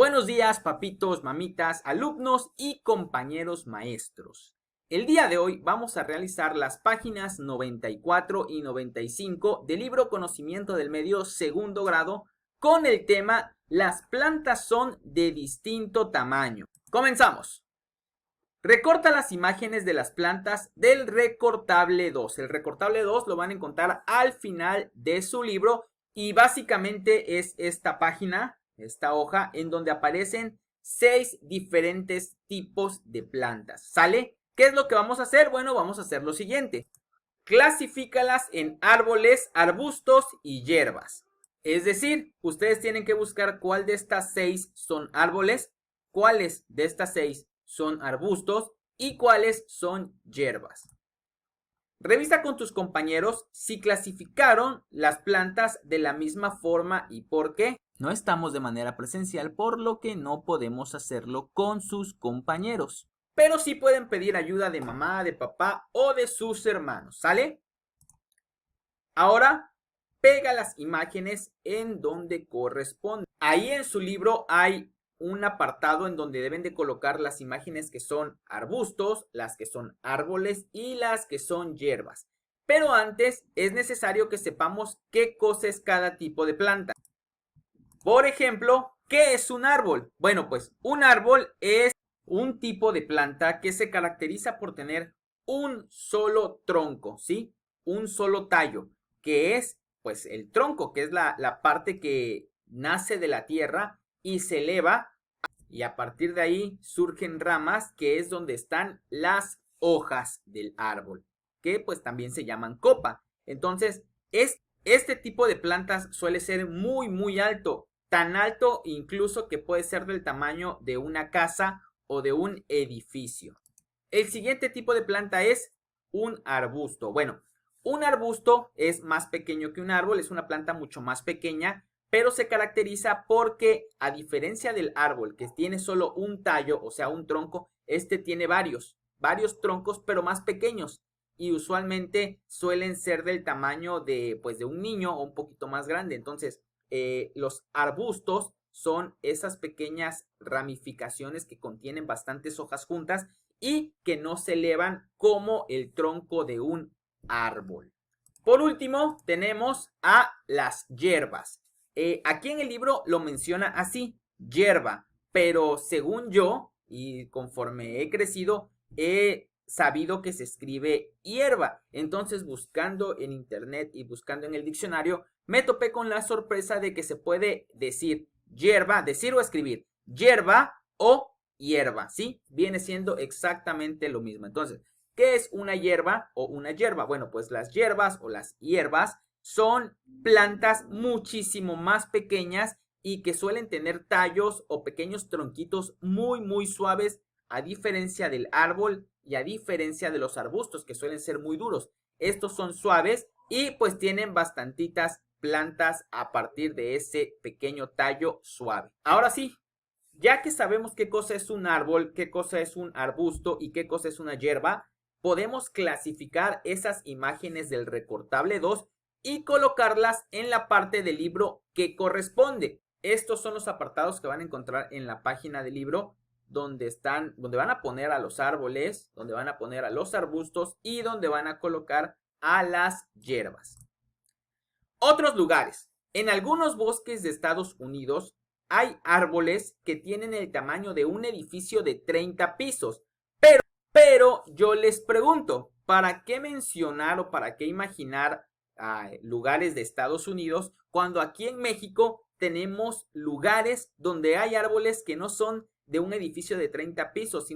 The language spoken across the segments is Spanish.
Buenos días, papitos, mamitas, alumnos y compañeros maestros. El día de hoy vamos a realizar las páginas 94 y 95 del libro Conocimiento del Medio segundo grado con el tema Las plantas son de distinto tamaño. Comenzamos. Recorta las imágenes de las plantas del recortable 2. El recortable 2 lo van a encontrar al final de su libro y básicamente es esta página, esta hoja, en donde aparecen 6 diferentes tipos de plantas. ¿Sale? ¿Qué es lo que vamos a hacer? Bueno, vamos a hacer lo siguiente. Clasifícalas en árboles, arbustos y hierbas. Es decir, ustedes tienen que buscar cuál de estas 6 son árboles, cuáles de estas 6 son arbustos y cuáles son hierbas. Revisa con tus compañeros si clasificaron las plantas de la misma forma y por qué. No estamos de manera presencial, por lo que no podemos hacerlo con sus compañeros. Pero sí pueden pedir ayuda de mamá, de papá o de sus hermanos, ¿sale? Ahora, pega las imágenes en donde corresponde. Ahí en su libro hay un apartado en donde deben de colocar las imágenes que son arbustos, las que son árboles y las que son hierbas. Pero antes es necesario que sepamos qué cosa es cada tipo de planta. Por ejemplo, ¿qué es un árbol? Bueno, pues un árbol es un tipo de planta que se caracteriza por tener un solo tronco, ¿sí? Un solo tallo, que es pues el tronco, que es la parte que nace de la tierra y se eleva y a partir de ahí surgen ramas, que es donde están las hojas del árbol, que pues también se llaman copa. Entonces, este tipo de plantas suele ser muy alto, tan alto incluso que puede ser del tamaño de una casa o de un edificio. El siguiente tipo de planta es un arbusto. Bueno, un arbusto es más pequeño que un árbol, es una planta mucho más pequeña, pero se caracteriza porque, a diferencia del árbol que tiene solo un tallo, o sea, un tronco, este tiene varios troncos, pero más pequeños y usualmente suelen ser del tamaño de, pues, de un niño o un poquito más grande. Entonces, los arbustos son esas pequeñas ramificaciones que contienen bastantes hojas juntas y que no se elevan como el tronco de un árbol. Por último, tenemos a las hierbas. Aquí en el libro lo menciona así, hierba, pero según yo, y conforme he crecido, he sabido que se escribe hierba. Entonces, buscando en internet y buscando en el diccionario, me topé con la sorpresa de que se puede decir hierba, decir o escribir hierba o hierba, ¿sí? Viene siendo exactamente lo mismo. Entonces, ¿qué es una hierba o una hierba? Bueno, pues las hierbas o las hierbas son plantas muchísimo más pequeñas y que suelen tener tallos o pequeños tronquitos muy suaves, a diferencia del árbol y a diferencia de los arbustos que suelen ser muy duros. Estos son suaves y pues tienen bastantitas plantas a partir de ese pequeño tallo suave. Ahora sí, ya que sabemos qué cosa es un árbol, qué cosa es un arbusto y qué cosa es una hierba, podemos clasificar esas imágenes del recortable 2 y colocarlas en la parte del libro que corresponde. Estos son los apartados que van a encontrar en la página del libro donde van a poner a los árboles, donde van a poner a los arbustos y donde van a colocar a las hierbas. Otros lugares. En algunos bosques de Estados Unidos hay árboles que tienen el tamaño de un edificio de 30 pisos. Pero yo les pregunto, ¿para qué mencionar o para qué imaginar lugares de Estados Unidos cuando aquí en México tenemos lugares donde hay árboles que no son de un edificio de 30 pisos,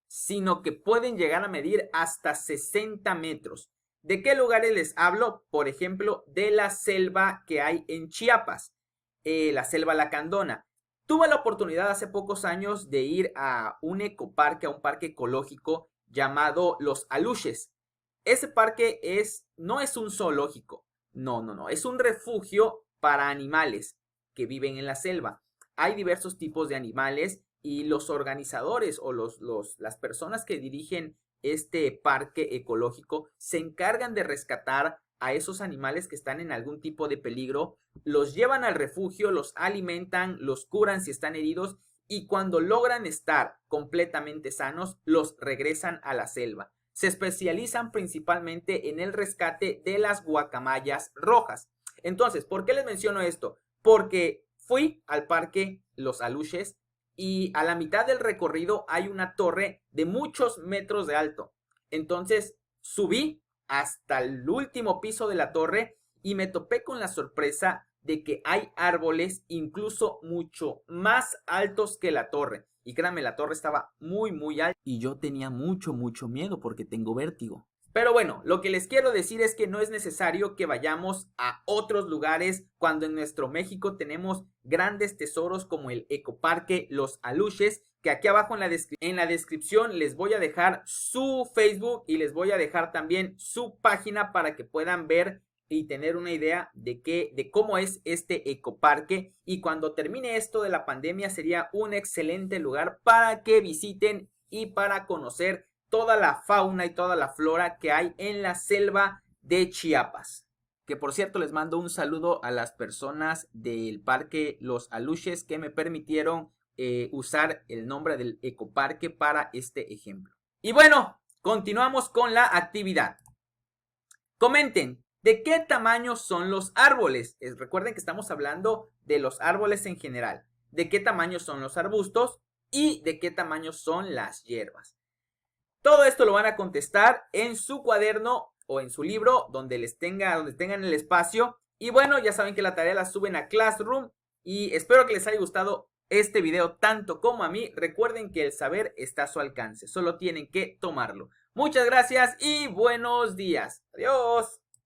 sino que pueden llegar a medir hasta 60 metros? ¿De qué lugares les hablo? Por ejemplo, de la selva que hay en Chiapas, la selva lacandona. Tuve la oportunidad hace pocos años de ir a un ecoparque, a un parque ecológico llamado Los Aluches. Ese parque no es un zoológico, no, es un refugio para animales que viven en la selva. Hay diversos tipos de animales y los organizadores o las personas que dirigen este parque ecológico se encargan de rescatar a esos animales que están en algún tipo de peligro, los llevan al refugio, los alimentan, los curan si están heridos y cuando logran estar completamente sanos, los regresan a la selva. Se especializan principalmente en el rescate de las guacamayas rojas. Entonces, ¿por qué les menciono esto? Porque fui al parque Los Aluches y a la mitad del recorrido hay una torre de muchos metros de alto. Entonces, subí hasta el último piso de la torre y me topé con la sorpresa de que hay árboles incluso mucho más altos que la torre. Y créanme, la torre estaba muy alta y yo tenía mucho miedo porque tengo vértigo. Pero bueno, lo que les quiero decir es que no es necesario que vayamos a otros lugares cuando en nuestro México tenemos grandes tesoros como el Ecoparque Los Aluches, que aquí abajo en la descripción les voy a dejar su Facebook y les voy a dejar también su página para que puedan ver y tener una idea de cómo es este ecoparque. Y cuando termine esto de la pandemia sería un excelente lugar para que visiten y para conocer toda la fauna y toda la flora que hay en la selva de Chiapas. Que por cierto les mando un saludo a las personas del parque Los Aluches que me permitieron usar el nombre del ecoparque para este ejemplo. Y bueno, continuamos con la actividad. Comenten, ¿de qué tamaño son los árboles? Recuerden que estamos hablando de los árboles en general. ¿De qué tamaño son los arbustos? Y ¿de qué tamaño son las hierbas? Todo esto lo van a contestar en su cuaderno o en su libro, donde tengan el espacio. Y bueno, ya saben que la tarea la suben a Classroom. Y espero que les haya gustado este video tanto como a mí. Recuerden que el saber está a su alcance. Solo tienen que tomarlo. Muchas gracias y buenos días. Adiós.